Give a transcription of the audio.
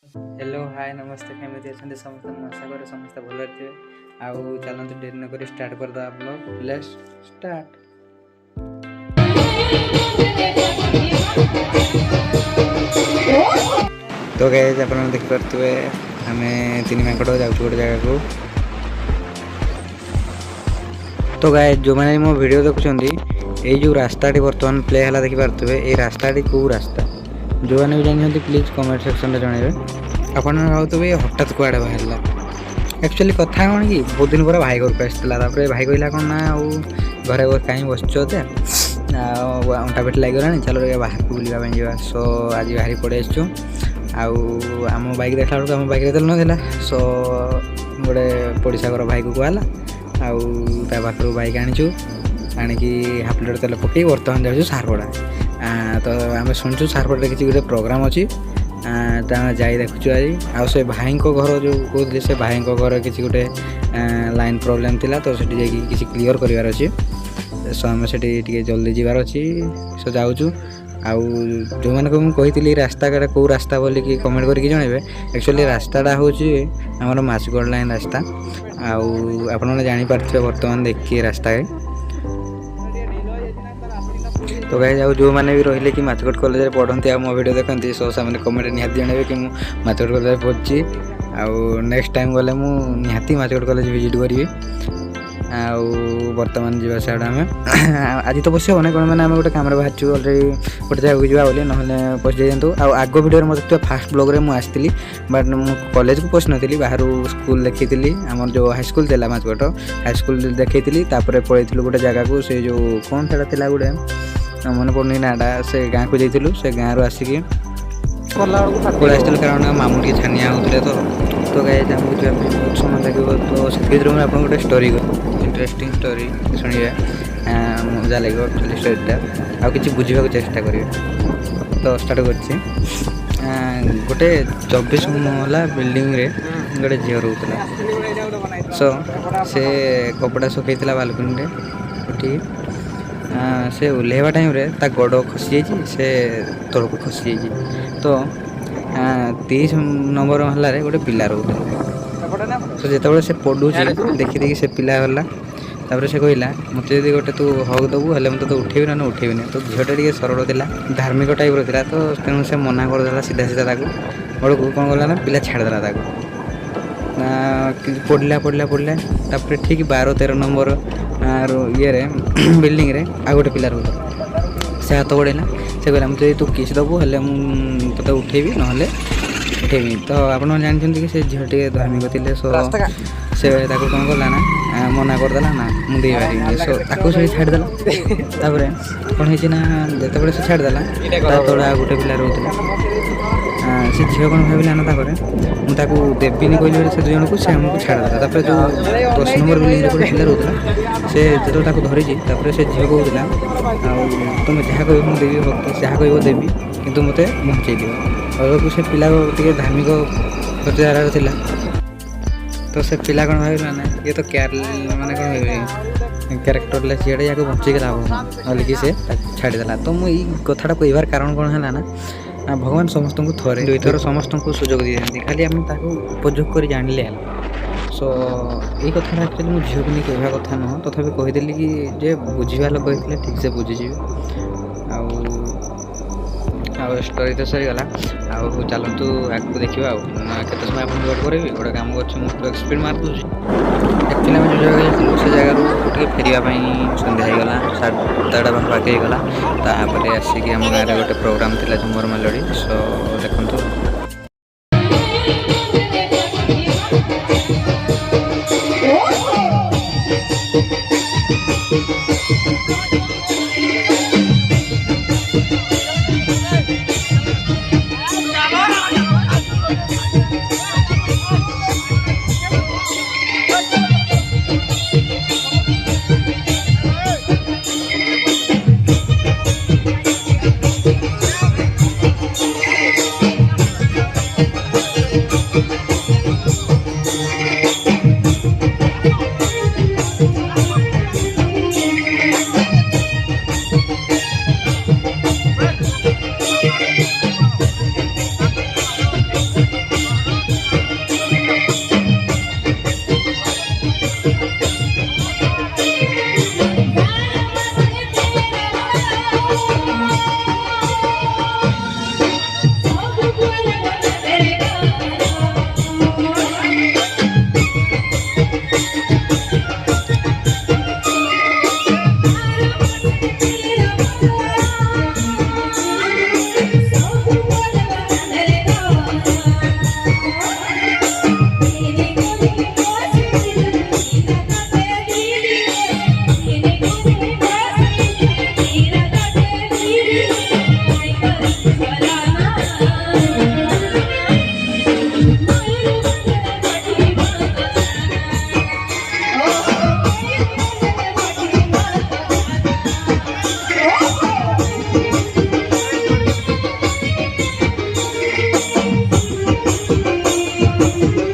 Hello hi नमस्ते केमी अच्छा समस्त आशा करें समस्त भल थे आउ चलते डेरी नक स्टार्ट करदे आप लोग लेट्स स्टार्ट। तो गाइस आप देखिपे आम तीन माकड़ जाऊँ गोटे जगह को। तो गाइस जो मैंने मो वीडियो देखुं ये जो रास्ता बर्तमान प्ले है देखिपे ये रास्ता कौ रास्ता जो मैंने भी जानते प्लीज कमेंट सेक्शन में जनइबे। आप भावुवे हठात कुआड़े बाहर एक्चुअली कथा कौन कि बहुत दिन पर भाई घर को आसाला भाई कहला कौन ना घरे कहीं बसचे अंटा पेट लगे चलो बाहर को बुलावा जा। सो आज बाहरी पड़े आम बैक देखला बेलू आम बैक तेल ना सो गोटे पड़ोसा घर भाई को कहला आखिर बैक आणीचु आणिकी हाफ लिटर तेल पकई बर्तमान जाऊँ सारपड़ा। तो आम शुणु सारपड़ा किसी गोटे प्रोग्राम अच्छी जाई देखुचु आज आउ से भाई घर जो कहते से भाई घर किसी गोटे लाइन प्रोब्लेम थिला तो सेठी जाई किसी क्लियर करिवार अछि। सो आम से जल्दी जीवार अच्छी सो जाऊँ आउ जो मैंने को कही रास्ता काटा कौ रास्ता बोली कि कमेंट करके जनइबे। एक्चुअली रास्ताटा हूँ आमर माछगढ़ लाइन रास्ता आउ आपने जापारे बर्तमान देखिए रास्ता है। तो गाइस आउ जो मैंने भी रहिले कि माछगढ़ कॉलेज में पढ़ती आ मो वीडियो देखती सो से कमेंट निहाती जनइबे कि माछगढ़ कॉलेज पढ़ी आउ नेक्स्ट टाइम गले निहाती माछगढ़ कॉलेज विजिट करी। आउ बर्तमान जीवा साइड आम आज तो बस हे कौन मैंने आम गोटे काम बाहर अलरेडी गोटे जगह को जावा नहले पहुँच जाइए। आउ आग भिडियो मतलब फास्ट ब्लॉग रे मुझे बट मु कॉलेज को पहुँच नी बाहर स्कूल देखी आम जो हाईस्कूल थी माछगढ़ हाईस्कूल देखी पलि गोटे जगह को से जो कौन सा गोटे मन पड़नी नाटा से गाँव को जाइलु से गाँव रू आसिकी पलि कारण मामू टे छानिया होते तो गाइस आमको जावाई बहुत समय लगे तो से आप गोटे स्टोरी इंटरेस्टिंग स्टोरी शुणिए मजा लगे एक्चुअली स्टोरीटा आ कि बुझा चेष्टा करेंगे। तो स्टार्ट कर गोटे 24 महला बिल्डिंग रे गोटे झील रोला। सो से कपड़ा सुखई बालकनी रे उठी से ओह्लैवा टाइम रे ता गोड़ खसी जाइए से तल को खसी जाइए। तो 30 नंबर महला रे गोटे पिला रोला। तो जिते से पढ़ुची देखी देखी से पिला गला तापर से कहला मत जब गोटे तू हक दबू हेल्ले मत तो उठेबी ना उठेबी तो झीलटा टे सरल था धार्मिक टाइप था तो तेणु से मना करदेला सीधा सीधा बड़ को कौन कला ना पिला छाड़देला पढ़ला पढ़ला पढ़ला तापर ठीक 12-13 नंबर ये बिल्डिंग रे आ गोटे पिला रोला से हाथ बढ़ेला से कहला मत तू किस दबू हेल्ले तो उठेबी ना उठेबी। तो आप जानते कि से झील टे धार्मिक थे सो से कौन कला ना मना करदेला ना मुझे बाहर सो ताको से छाड़देला कौन है जिते से छाड़देला तले आ गोटे पिला रोला से झील कौन भाविला ना मुझे देवीनी कहली से दुजन को से आमको छाड़देला जो 10 नंबर बिल्डिंग गोटे पिला रोला से जो धरी से झील कहला तुम जहाँ कह मुझे देवी भक्त जहाँ कह देवी कितु मत बंचई दिव और से पिला धार्मिक प्रचार था। तो से पिला कौन भाविला ना ये तो माने कौन भाई क्यारेक्टर झील या बंचेक लाभ बोलिकी से छाड़देला। तो मुझे कथाटा कहबार कारण कौन है ना भगवान समस्त को थरे दुई थर समस्त को सुजोग दी खाली आम उपयोग कर जानिले। सो ये कथा एक्चुअली मुझे झील को नहीं कहवा कथा नुह तथापि कहीदेली कि जे बुझा लोक होते ठीक से बुझीजी स्टोरी तो सरीगला आउ चलतु आगे देखा केते समय आप वेट करी गोटे कम कर स्पीड मार दूँ। एक्चुअली आम जो जगह से जगार गोटे फेरवाई सन्ध्या होगा 7:30 पाखापाखि होगा तापर आसिक आम गाँव में गोटे प्रोग्राम था झुमर मेलोडी। सो देखु Thank you.